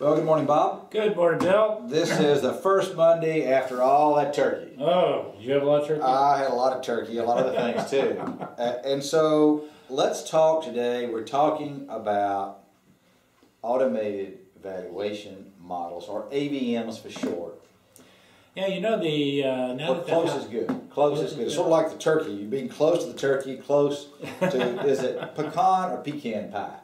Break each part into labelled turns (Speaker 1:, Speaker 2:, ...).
Speaker 1: Well, good morning, Bob.
Speaker 2: Good morning, Bill.
Speaker 1: This is the first Monday after all that turkey.
Speaker 2: Oh, you have a lot of turkey?
Speaker 1: I had a lot of turkey, a lot of other things too. And so let's talk today. We're talking about automated valuation models, or AVMs for short.
Speaker 2: Yeah, you know
Speaker 1: Close is good. Close is good. It's sort of like the turkey. You're being close to the turkey, close to, is it pecan or pecan pie?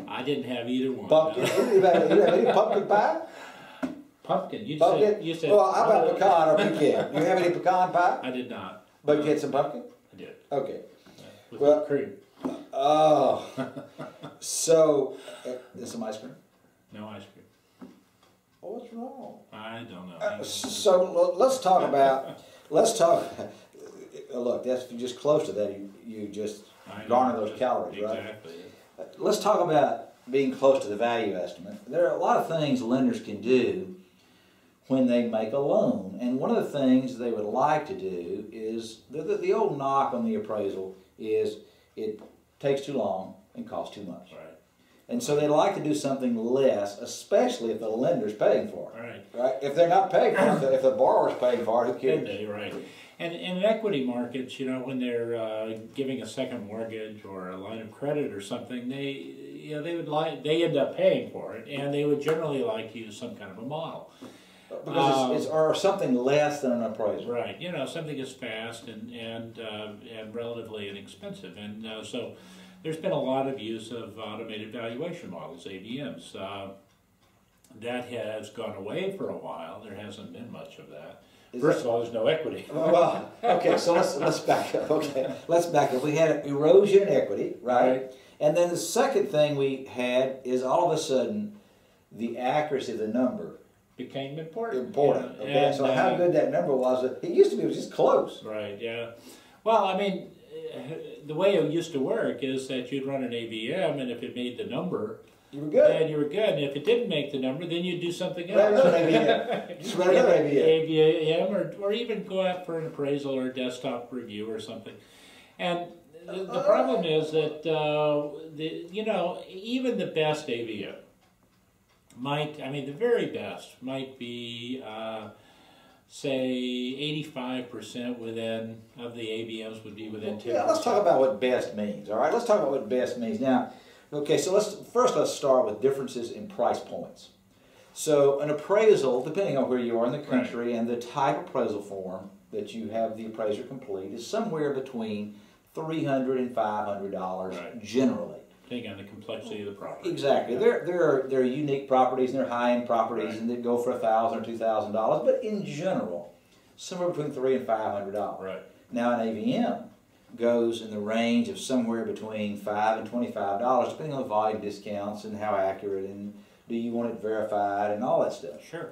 Speaker 2: I didn't have either one.
Speaker 1: Pumpkin. You have any pumpkin pie?
Speaker 2: Pumpkin. You
Speaker 1: Pumpkin?
Speaker 2: said.
Speaker 1: Well, how about pecan or pecan? You have any pecan pie?
Speaker 2: I did not.
Speaker 1: But you had some pumpkin?
Speaker 2: I did.
Speaker 1: Okay.
Speaker 2: With
Speaker 1: Well,
Speaker 2: cream.
Speaker 1: Oh. So, there's some ice cream?
Speaker 2: No ice cream.
Speaker 1: Oh, what's wrong?
Speaker 2: I don't know.
Speaker 1: So let's talk about, look, that's just close to that, you just garner those calories, right?
Speaker 2: Exactly.
Speaker 1: Let's talk about being close to the value estimate. There are a lot of things lenders can do when they make a loan. And one of the things they would like to do is, the old knock on the appraisal is it takes too long and costs too much.
Speaker 2: Right.
Speaker 1: And so they like to do something less, especially if the lender's paying for it.
Speaker 2: Right.
Speaker 1: Right? If they're not paying for it, if the borrower's paying for it, who cares?
Speaker 2: Right. And in equity markets, you know, when they're giving a second mortgage or a line of credit or something, they end up paying for it, and they would generally like to use some kind of a model.
Speaker 1: Because or something less than an appraisal.
Speaker 2: Right. You know, something is fast and relatively inexpensive, and so there's been a lot of use of automated valuation models, AVMs. That has gone away for a while. There hasn't been much of that. First of all, there's no equity.
Speaker 1: Well, okay, so let's back up. Okay, let's back up. We had erosion in equity, right? And then the second thing we had is all of a sudden the accuracy of the number
Speaker 2: became important.
Speaker 1: Yeah. Okay, and so how good that number was, it used to be, it was just close.
Speaker 2: Right, yeah. Well, I mean, the way it used to work is that you'd run an AVM, and if it made the number,
Speaker 1: you were good.
Speaker 2: Then you were good. And if it didn't make the number, then you'd do something else.
Speaker 1: Run another AVM. Just run another
Speaker 2: AVM, or even go out for an appraisal or a desktop review or something. And the problem is that even the best AVM the very best might be say 85% of the AVMs would be within 10%.
Speaker 1: Yeah, let's talk about what best means. All right, let's talk about what best means now. Okay, so let's start with differences in price points. So an appraisal, depending on where you are in the country and the type of appraisal form that you have the appraiser complete, is somewhere between $300 and $500 generally.
Speaker 2: Depending on the complexity of the property.
Speaker 1: Exactly. There are unique properties and there are high-end properties and that go for $1,000 or $2,000, but in general, somewhere between $300 and $500.
Speaker 2: Right.
Speaker 1: Now an AVM goes in the range of somewhere between $5 and $25, depending on the volume discounts and how accurate and do you want it verified and all that stuff.
Speaker 2: Sure.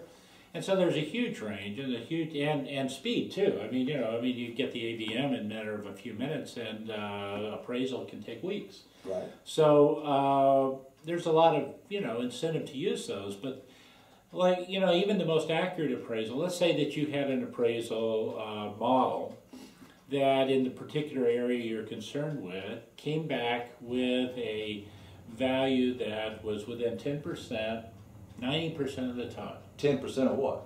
Speaker 2: And so there's a huge range and and speed too. You get the AVM in a matter of a few minutes, and appraisal can take weeks.
Speaker 1: Right.
Speaker 2: So there's a lot of incentive to use those, but even the most accurate appraisal. Let's say that you had an appraisal model that in the particular area you're concerned with came back with a value that was within 10%, 90% of the time.
Speaker 1: 10% of what?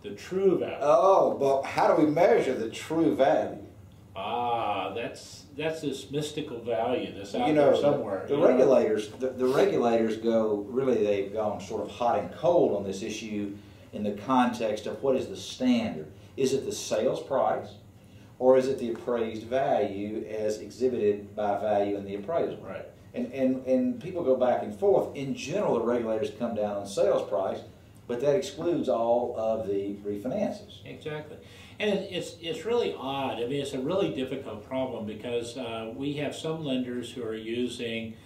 Speaker 2: The true value.
Speaker 1: Oh, but how do we measure the true value?
Speaker 2: That's this mystical value that's out there somewhere.
Speaker 1: The regulators they've gone sort of hot and cold on this issue in the context of what is the standard. Is it the sales price? Or is it the appraised value as exhibited by value in the appraisal?
Speaker 2: Right.
Speaker 1: And people go back and forth. In general, the regulators come down on sales price, but that excludes all of the refinances.
Speaker 2: Exactly. And it's really odd. I mean, it's a really difficult problem because we have some lenders who are using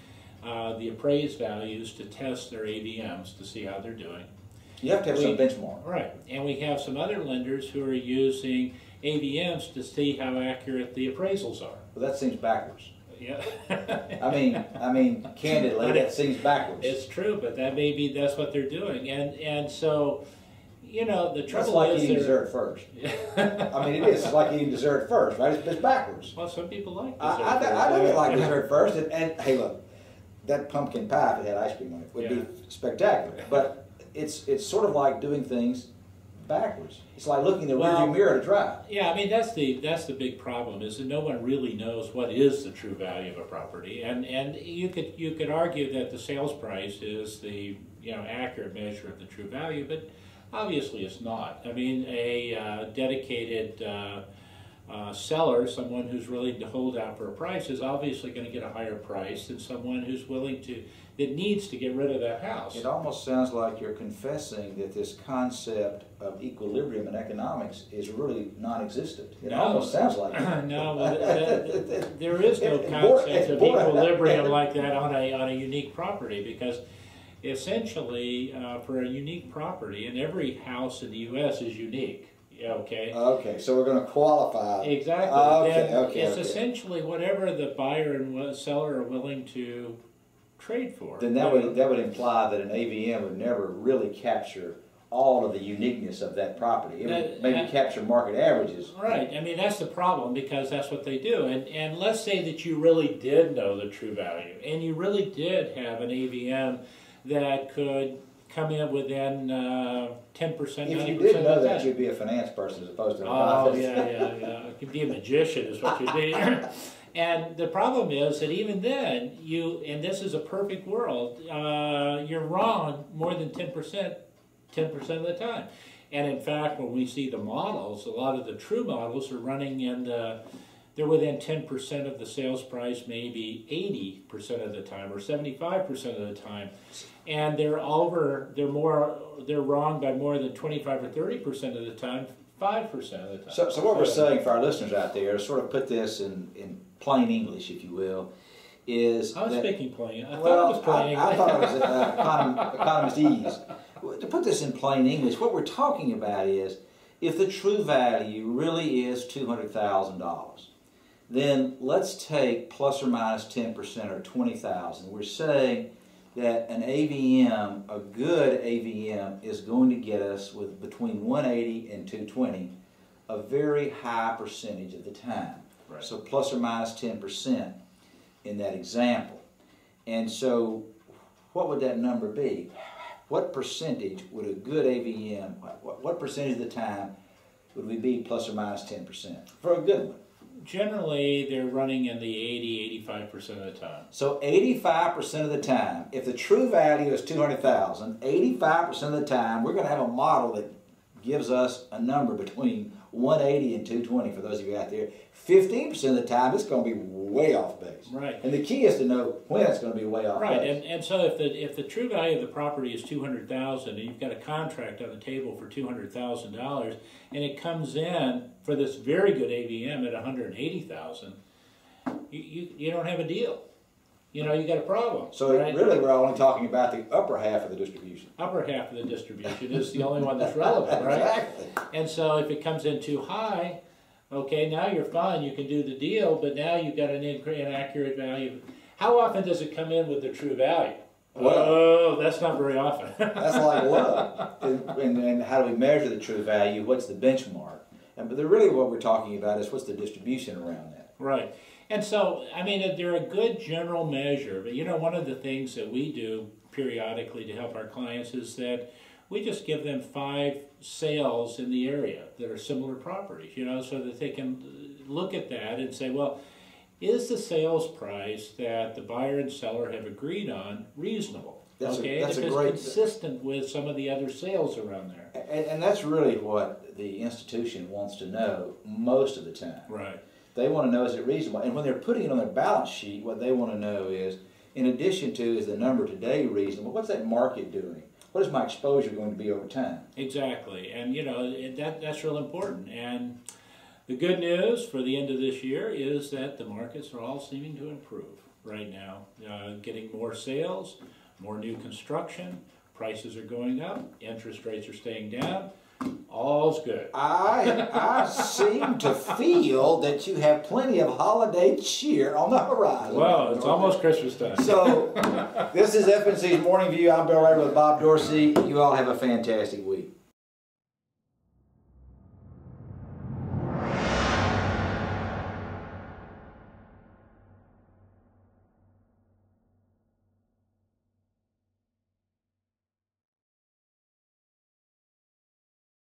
Speaker 2: the appraised values to test their AVMs to see how they're doing.
Speaker 1: You have to have some benchmark.
Speaker 2: Right. And we have some other lenders who are using AVMs to see how accurate the appraisals are.
Speaker 1: Well, that seems backwards.
Speaker 2: Yeah.
Speaker 1: I mean, candidly, that seems backwards.
Speaker 2: It's true, but that's what they're doing, and so, the trouble
Speaker 1: That's like
Speaker 2: is
Speaker 1: eating dessert first. I mean, it is like eating dessert first, right? It's backwards.
Speaker 2: Well, some people like dessert.
Speaker 1: I don't like dessert first, and hey, look, that pumpkin pie, if it had ice cream on it, would be spectacular. But it's sort of like doing things backwards. It's like looking in the rearview mirror to drive.
Speaker 2: Yeah, I mean that's the big problem is that no one really knows what is the true value of a property, and you could argue that the sales price is the accurate measure of the true value, but obviously it's not. I mean a dedicated seller, someone who's willing to hold out for a price, is obviously going to get a higher price than someone who's willing to, that needs to get rid of that house.
Speaker 1: It almost sounds like you're confessing that this concept of equilibrium in economics is really non-existent. It almost sounds like it.
Speaker 2: No, there is no concept of equilibrium like that on a unique property, because essentially for a unique property, and every house in the U.S. is unique. Okay.
Speaker 1: Okay, so we're going to qualify.
Speaker 2: Exactly.
Speaker 1: Okay.
Speaker 2: It's essentially whatever the buyer and seller are willing to trade for.
Speaker 1: Then that would imply that an AVM would never really capture all of the uniqueness of that property. It would maybe capture market averages.
Speaker 2: Right. I mean, that's the problem, because that's what they do. And let's say that you really did know the true value, and you really did have an AVM that could come in within 10%, 90%.
Speaker 1: If you did know that, you'd be a finance person as opposed to a
Speaker 2: economist. Yeah. You could be a magician is what you'd be. And the problem is that even then, and this is a perfect world, you're wrong more than 10% of the time. And in fact, when we see the models, a lot of the true models are running in they're within 10% of the sales price, maybe 80% of the time, or 75% of the time. And they're wrong by more than 25 or 30% of the time, 5% of the time.
Speaker 1: So what we're saying for our listeners out there, to sort of put this in plain English, if you will, is
Speaker 2: I was speaking plain. I thought it was plain
Speaker 1: I
Speaker 2: English.
Speaker 1: thought it was economist ease. To put this in plain English, what we're talking about is, if the true value really is $200,000, then let's take plus or minus 10% or $20,000. We're saying that an AVM, a good AVM, is going to get us with between 180 and 220 a very high percentage of the time.
Speaker 2: Right.
Speaker 1: So plus or minus 10% in that example. And so what would that number be? What percentage would a good AVM, what percentage of the time would we be plus or minus 10% for a good one?
Speaker 2: Generally, they're running in the 80-85% of the time.
Speaker 1: So 85% of the time, if the true value is $200,000, 85% of the time, we're going to have a model that gives us a number between 180 and 220 for those of you out there. 15% of the time, it's going to be way off base.
Speaker 2: Right.
Speaker 1: And the key is to know when it's going to be way off base.
Speaker 2: Right. And so if the true value of the property is $200,000 and you've got a contract on the table for $200,000 and it comes in for this very good AVM at $180,000, you don't have a deal. You got a problem.
Speaker 1: So
Speaker 2: right?
Speaker 1: Really we're only talking about the upper half of the distribution.
Speaker 2: Upper half of the distribution is the only one that's relevant, right?
Speaker 1: Exactly.
Speaker 2: And so if it comes in too high, okay, now you're fine, you can do the deal, but now you've got an inaccurate value. How often does it come in with the true value? Oh, that's not very often.
Speaker 1: That's like love. And how do we measure the true value? What's the benchmark? But really what we're talking about is what's the distribution around that.
Speaker 2: Right. And so, I mean, they're a good general measure, but one of the things that we do periodically to help our clients is that we just give them 5 sales in the area that are similar properties, so that they can look at that and say, well, is the sales price that the buyer and seller have agreed on reasonable?
Speaker 1: That's
Speaker 2: consistent with some of the other sales around there.
Speaker 1: And that's really what the institution wants to know most of the time.
Speaker 2: Right.
Speaker 1: They want to know, is it reasonable? And when they're putting it on their balance sheet, what they want to know is, in addition to, is the number today reasonable? What's that market doing? What is my exposure going to be over time?
Speaker 2: Exactly. And, that's real important. And the good news for the end of this year is that the markets are all seeming to improve right now. Getting more sales, more new construction, prices are going up, interest rates are staying down. All's good.
Speaker 1: I seem to feel that you have plenty of holiday cheer on the horizon.
Speaker 2: Well, it's almost Christmas time.
Speaker 1: So, this is FNC's Morning View. I'm Bill Rayburn with Bob Dorsey. You all have a fantastic week.